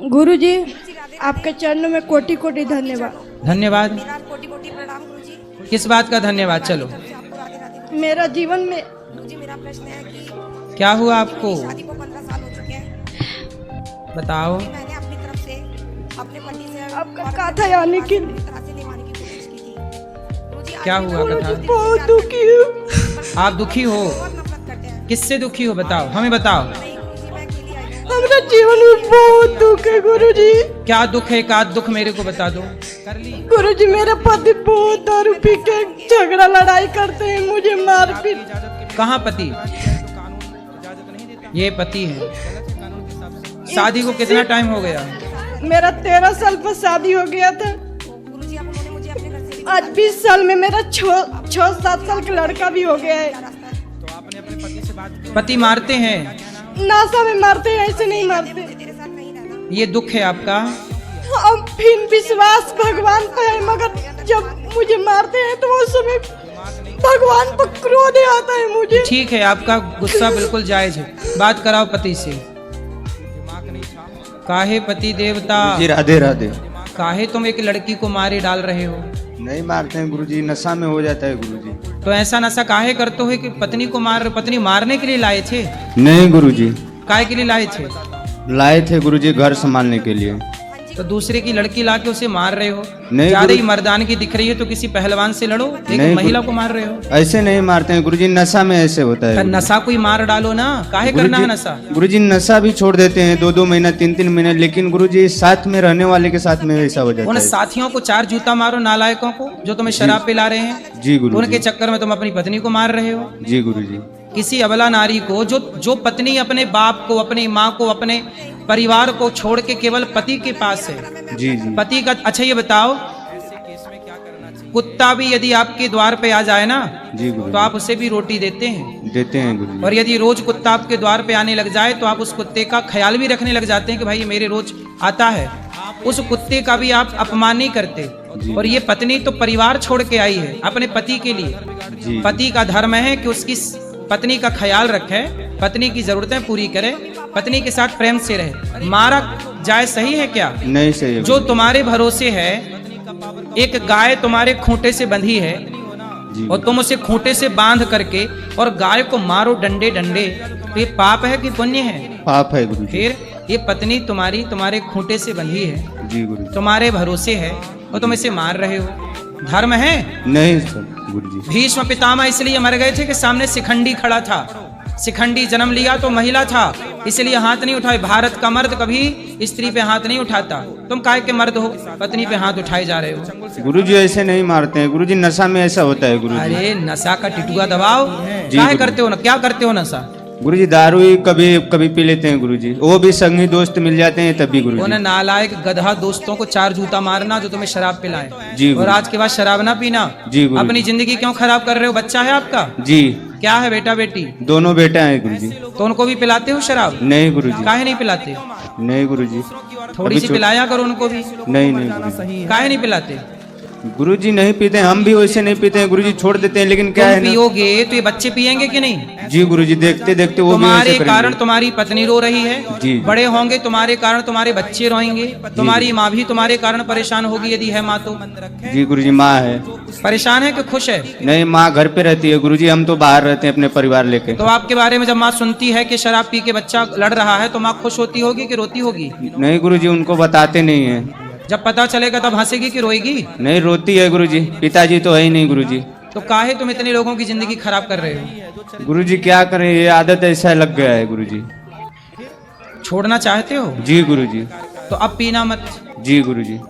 गुरुजी आपके चरणों में कोटि कोटि धन्यवाद। धन्यवाद। मेरा कोटि कोटि प्रणाम गुरुजी। किस बात का धन्यवाद? चलो, आपको राधे राधे। मेरा जीवन में गुरुजी मेरा प्रश्न है कि क्या हुआ आपको? शादी को 15 साल हो चुके हैं। बताओ। मैंने अपनी तरफ से अपने पति से आपका कथा यानी कि तरह से निभाने की कोशिश की थी। गुरुजी क्या हुआ कथा? बहुत दुखी हूँ। आप दुखी हो? बहुत नफरत करते हैं। किससे दुखी हो? बताओ, हमें बताओ। नहीं गुरुजी मैं अकेली आई हूँ। हमारा जीवन में बहुत दुख है गुरुजी। क्या दुख है? एक आध दुख मेरे को बता दो। कर ली? गुरुजी मेरे पति बहुत दारू पी के झगड़ा लड़ाई करते हैं, मुझे मारपीट। कहाँ पति? ये पति है। शादी को कितना टाइम हो गया? मेरा 13 साल पर शादी हो गया था। गुरुजी अब उन्होंने मुझे अपने घर से आज 20 साल में मेरा 6-7 साल का लड़का भी हो गया है। पति मारते हैं? नासा में मारते हैं, ऐसे नहीं मारते। तेरे साथ नहीं रहना। ये दुख है आपका? अब फिर विश्वास भगवान पे है, मगर जब मुझे मारते हैं तो उस समय भगवान पर क्रोध आता है मुझे। ठीक है, आपका गुस्सा बिल्कुल जायज है। बात कराओ पति से। काहे पति देवता, जी राधे राधे। काहे तुम एक लड़की को मारे डाल रहे हो? नहीं मारते हैं गुरुजी, नशा में हो जाता है गुरुजी। तो ऐसा नशा काहे करते हो कि पत्नी को मार? पत्नी मारने के लिए लाए थे? नहीं गुरुजी, काहे के लिए लाए थे? लाए थे गुरुजी घर संभालने के लिए। तो दूसरे की लड़की लाके उसे मार रहे हो? नहीं ज्यादा ही गुरु- मर्दान की दिख रही है तो किसी पहलवान से लड़ो, एक नहीं महिला गुरु- को मार रहे हो। ऐसे नहीं मारते हैं गुरुजी, नशा में ऐसे होता है गुरुजी। नशा कोई मार डालो ना, काहे करना है नशा? गुरुजी नशा भी छोड़ देते हैं 2-2 महीना 3-3 महीने, लेकिन गुरुजी साथ में रहने वाले के साथ में ऐसा हो जाता उन है। साथियों को 4 जूता मारो, नालायकों को जो तुम्हें शराब पिला रहे हैं। जी गुरुजी। उनके चक्कर में तुम अपनी पत्नी को मार रहे हो। जी गुरुजी। किसी अबला नारी को, जो पत्नी अपने बाप को, अपनी माँ को, अपने परिवार को छोड़ के केवल पति के पास है, जी जी पति का। अच्छा ये बताओ, कुत्ता भी यदि आपके द्वार पे आ जाए ना जी तो गुरुजी। आप उसे भी रोटी देते हैं। देते हैं गुरुजी। और यदि रोज कुत्ता आपके द्वार पे आने लग जाए तो आप उस कुत्ते का ख्याल भी रखने लग जाते हैं कि भाई ये मेरे रोज आता है। उस कुत्ते का भी आप अपमान नहीं करते। और ये पत्नी तो परिवार छोड़ के आई है अपने पति के लिए। जी पति का धर्म है कि उसकी पत्नी का ख्याल रखे, पत्नी की जरूरतें पूरी करे, पत्नी के साथ प्रेम से रहे। मारा जाए सही है क्या? नहीं सही है जो गुरुजी। तुम्हारे भरोसे है, एक गाय तुम्हारे खूंटे से बंधी है जी और तुम उसे खूंटे से बांध करके और गाय को मारो डंडे डंडे, तो ये पाप है कि पुण्य है? पाप है गुरुजी। फिर ये पत्नी तुम्हारी तुम्हारे खूंटे से बंधी है, जी गुरुजी। तुम्हारे भरोसे है और तुम इसे मार रहे हो, धर्म है? नहीं सर गुरुजी। भीष्म पितामह इसलिए मर गए थे कि सामने शिखंडी खड़ा था। शिखंडी जन्म लिया तो महिला था, इसलिए हाथ नहीं उठाए। भारत का मर्द कभी स्त्री पे हाथ नहीं उठाता। तुम काहे के मर्द हो, पत्नी पे हाथ उठाए जा रहे हो? गुरुजी ऐसे नहीं मारते हैं गुरुजी, नशा में ऐसा होता है गुरुजी। अरे नशा का टिटुआ दबाओ, जी काहे गुरु। करते हो ना? क्या करते हो नशा? गुरुजी दारू ही कभी कभी पी लेते हैं गुरुजी, वो भी संगी दोस्त मिल जाते हैं तभी उन गुरुजी। नालायक गधा दोस्तों को 4 जूता मारना जो तुम्हें शराब पिलाए, जी और गुरु। आज के बाद शराब ना पीना। जी गुरु। अपनी जिंदगी क्यों खराब कर रहे हो? बच्चा है आपका? जी क्या है? बेटा बेटी? दोनों बेटा हैं गुरुजी। तो उनको भी पिलाते हो शराब? नहीं गुरुजी। काहे नहीं पिलाते? नहीं गुरुजी। थोड़ी अभी सी छो- पिलाया करो उनको भी। नहीं नहीं गुरुजी। काहे नहीं पिलाते? गुरुजी नहीं पीते हैं, हम भी वैसे नहीं पीते हैं गुरुजी, छोड़ देते हैं, लेकिन क्या तुम है ना। पियोगे तो ये बच्चे पियेंगे कि नहीं? जी गुरुजी, देखते देखते वो भी तुम्हारे वैसे कारण करेंगे। तुम्हारी पत्नी रो रही है, जी। बड़े होंगे तुम्हारे कारण तुम्हारे बच्चे रोएंगे, तुम्हारी माँ भी तुम्हारे कारण परेशान होगी यदि है माँ तो। जी गुरुजी, माँ है। परेशान है कि खुश है? नहीं, माँ घर पे रहती है गुरुजी, हम तो बाहर रहते हैं अपने परिवार लेके। तो आपके बारे में जब माँ सुनती है कि शराब पी के बच्चा लड़ रहा है तो माँ खुश होती होगी कि रोती होगी? नहीं गुरुजी, उनको बताते नहीं है। जब पता चलेगा तब हंसेगी कि रोएगी? नहीं, रोती है गुरुजी, पिताजी तो है ही नहीं गुरुजी। तो काहे तुम इतने लोगों की जिंदगी खराब कर रहे हो? गुरुजी क्या करें, ये आदत ऐसा लग गया है गुरुजी। छोड़ना चाहते हो जी गुरुजी। तो अब पीना मत। जी गुरुजी।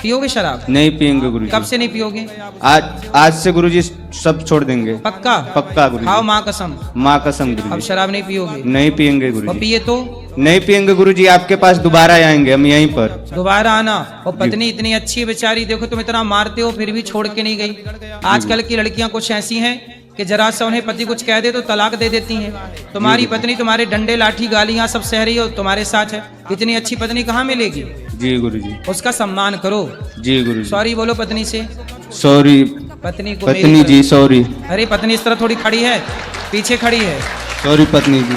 पियोगे शराब? नहीं पियेंगे गुरुजी। कब से नहीं पियोगे? आज से गुरुजी सब छोड़ देंगे। पक्का? पक्का खाओ गुरुजी। माँ कसम, माँ कसम अब गुरुजी। शराब नहीं पियोगे। नहीं पियेंगे और गुरुजी। पिए तो नहीं पियेंगे गुरुजी, आपके पास दोबारा आएंगे हम यहीं पर। दोबारा आना। और पत्नी इतनी अच्छी बेचारी, देखो तुम इतना मारते हो फिर भी छोड़ के नहीं गई। आजकल की लड़कियां कुछ ऐसी हैं कि जरा सा उन्हें पति कुछ कह दे तो तलाक दे देती हैं। तुम्हारी पत्नी तुम्हारे डंडे लाठी गालियां सब सह रही हो, तुम्हारे साथ है। इतनी अच्छी पत्नी कहाँ मिलेगी? जी गुरुजी। उसका सम्मान करो। जी गुरुजी। सॉरी बोलो पत्नी से। सॉरी पत्नी को पत्नी मेरी जी, सॉरी। तरफ- अरे पत्नी इस तरह थोड़ी खड़ी है, पीछे खड़ी है। सॉरी पत्नी जी।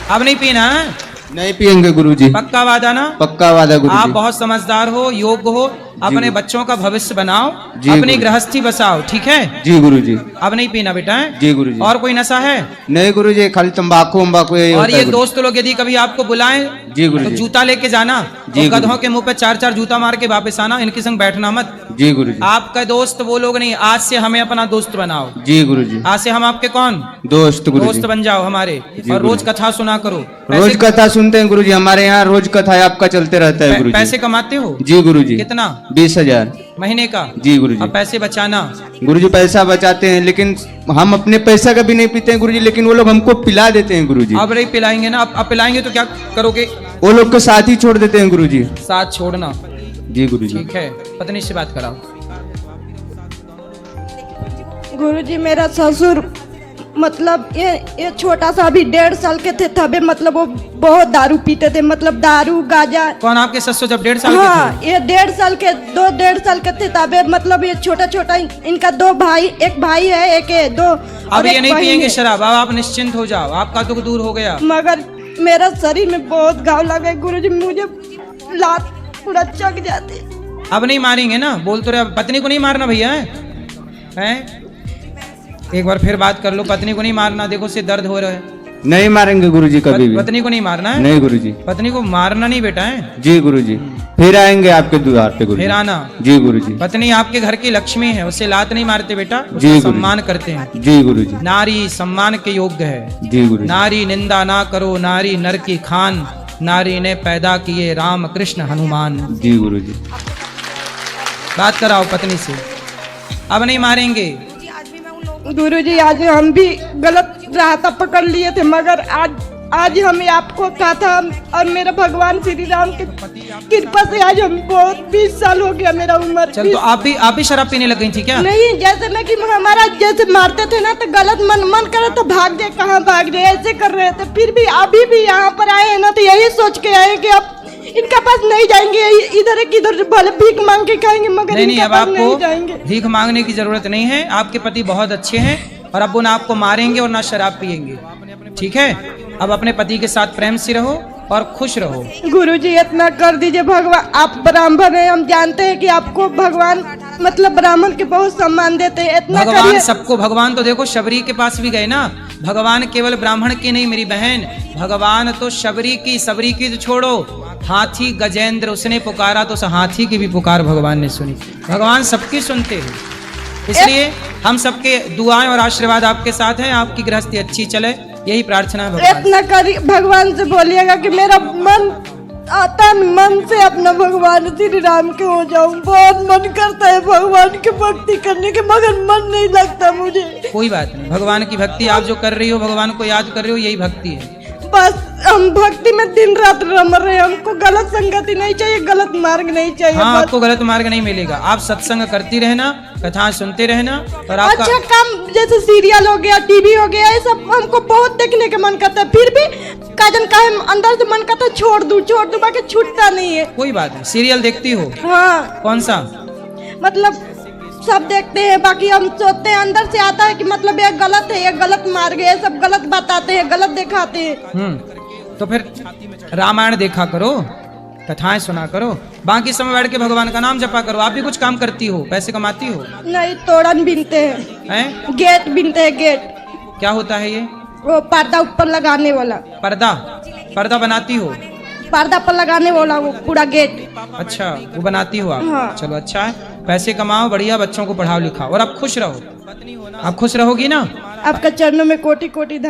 अब नहीं पीना है? नहीं पियेंगे गुरुजी। पक्का वादा ना? पक्का वादा आप गुरुजी। बहुत समझदार हो, योग्य हो, अपने बच्चों का भविष्य बनाओ, जी अपनी गुरु। गृहस्थी बसाओ, ठीक है? जी गुरुजी। अब नहीं पीना बेटा है? जी गुरुजी। और कोई नशा है? नहीं गुरुजी, खाली तंबाकू वम्बाकू यही और होता ये है गुरुजी। दोस्त लोग यदि कभी आपको बुलाएं जी तो गुरुजी। जूता लेके जाना, जी तो गधों गुरुजी। के मुंह पे 4-4 जूता मार के वापस आना, इनके संग बैठना मत। जी गुरुजी। आपका दोस्त वो लोग नहीं, आज से हमें अपना दोस्त बनाओ। जी गुरुजी। आज से हम आपके कौन? दोस्त गुरुजी। दोस्त बन जाओ हमारे, जी और रोज गुरुजी। कथा सुना करो। रोज पैसे- कथा सुनते हैं गुरुजी, हमारे यहाँ रोज कथा आपका चलते रहता है गुरुजी। पैसे कमाते हो? जी गुरुजी। कितना? 20,000 महीने का? जी गुरुजी। अब पैसे बचाना। गुरुजी पैसा बचाते हैं, लेकिन हम अपने पैसा का भी नहीं पीते हैं गुरुजी, लेकिन वो लोग हमको पिला देते हैं गुरुजी। अब नहीं पिलाएंगे ना? अब पिलाएंगे तो क्या करोगे? वो लोग के साथ ही छोड़ देते हैं गुरुजी। साथ छोड़ना, जी गुरुजी। ठीक है? पत्नी से बात कराओ। गुरुजी मेरा ससुर मतलब ये छोटा सा अभी 1.5 साल के थे तबे मतलब वो बहुत दारू पीते थे, मतलब दारू गांजा। कौन आपके ससुर जब 1.5 साल के हाँ, थे? ये 1.5 साल के 1.5 साल के थे तबे मतलब ये छोटा छोटा इनका 2 भाई, एक भाई है, एक है, 2 अब और ये एक नहीं बहन पियेंगे है। शराब, अब आप निश्चिंत हो जाओ, आपका दुख दूर हो गया। मगर मेरा शरीर में बहुत घाव लगे गुरुजी, मुझे लात पूरा चक जाते। अब नहीं मारेंगे ना? बोल तो रहे, पत्नी को नहीं मारना भैया, हैं? एक बार फिर बात कर लो, पत्नी को नहीं मारना, देखो से दर्द हो रहा है। नहीं मारेंगे गुरुजी कभी भी। पत्नी को नहीं मारना है? नहीं गुरुजी। पत्नी को मारना नहीं बेटा है। जी गुरुजी। फिर आएंगे आपके द्वार पे गुरुजी। फिर आना। जी गुरुजी। पत्नी आपके घर की लक्ष्मी है, उसे लात नहीं मारते बेटा, जी उसका गुरुजी। सम्मान करते हैं। जी गुरुजी। नारी सम्मान के योग्य है। जी गुरुजी। नारी निंदा ना करो, नारी नर की खान, नारी ने पैदा किए राम कृष्ण हनुमान। जी गुरुजी। बात कराओ पत्नी से, अब नहीं मारेंगे। जी आज भी मैं उन लोगों गुरुजी आज हम भी गलत रास्ता पकड़ लिए थे, मगर आज हमें आपको कहा था, और मेरा भगवान श्री राम की कृपा से आज हम बहुत 20 साल हो गया मेरा उम्र। चल तो आप भी शराब पीने लग गई थी क्या? नहीं, जैसे ना कि हमारा जैसे मारते थे ना तो गलत मन करे तो भाग जाए, कहाँ भाग जाए ऐसे कर रहे थे। फिर भी अभी भी यहाँ पर आए हैं ना तो यही सोच के आए कि अब इनका पास नहीं जाएंगे, इधर एक इधर भले भीख मांग के खाएंगे, मगर नहीं इनका अब पास नहीं आपको जाएंगे। भीख मांगने की जरूरत नहीं है, आपके पति बहुत अच्छे हैं और अब वो ना आपको मारेंगे और ना शराब पिएंगे, ठीक है? अब अपने पति के साथ प्रेम से रहो और खुश रहो। गुरुजी इतना कर दीजिए, भगवान आप ब्राह्मण हैं, हम जानते हैं कि आपको भगवान मतलब ब्राह्मण के बहुत सम्मान देते हैं, इतना भगवान करिए। सबको, भगवान तो देखो शबरी के पास भी गए ना, भगवान केवल ब्राह्मण की नहीं मेरी बहन, भगवान तो शबरी की, सबरी की तो छोड़ो, हाथी गजेंद्र उसने पुकारा तो उस हाथी की भी पुकार भगवान ने सुनी। भगवान सबकी सुनते हैं, इसलिए हम सबके दुआएं और आशीर्वाद आपके साथ हैं, आपकी गृहस्थी अच्छी चले, यही प्रार्थना है भगवान से। इतना करिए, भगवान से बोलिएगा कि मेरा मन आता मन से अपना भगवान श्री राम के हो जाऊं। बहुत मन करता है भगवान की भक्ति करने के, मगर मन नहीं लगता मुझे। कोई बात नहीं, भगवान की भक्ति आप जो कर रही हो, भगवान को याद कर रही हो, यही भक्ति है। बस हम भक्ति में दिन रात रम रहे हैं, हमको गलत संगति नहीं चाहिए, गलत मार्ग नहीं चाहिए। हाँ, बस आपको गलत मार्ग नहीं मिलेगा, आप सत्संग करती रहना, कथाएं सुनते रहना, और आपका अच्छा काम जैसे सीरियल हो गया, टीवी हो गया, ये सब हमको बहुत देखने का मन करता है, फिर भी काजन का है अंदर से मन करता है छोड़ दूं बाकी छूटता नहीं है। कोई बात नहीं। सीरियल देखती हो? हाँ कौन सा? मतलब सब देखते हैं, बाकी हम सोचते हैं अंदर से आता है कि मतलब ये गलत है, ये गलत मार्ग है, ये सब गलत बताते हैं, गलत दिखाते हैं। तो फिर रामायण देखा करो, कथाएं सुना करो, बाकी समय बैठ के भगवान का नाम जपा करो। आप भी कुछ काम करती हो, पैसे कमाती हो? नहीं, तोरण बिनते हैं, हैं? गेट बिनते हैं, गेट क्या होता है ये? वो पर्दा ऊपर लगाने वाला, पर्दा बनाती हो? पर्दा पर लगाने वाला वो पूरा गेट। अच्छा, वो बनाती हो आप? हाँ। चलो अच्छा है, पैसे कमाओ, बढ़िया, बच्चों को पढ़ाओ लिखाओ, और आप खुश रहो। आप खुश रहोगी ना? आपका चरणों में कोटि कोटि धन्यवाद।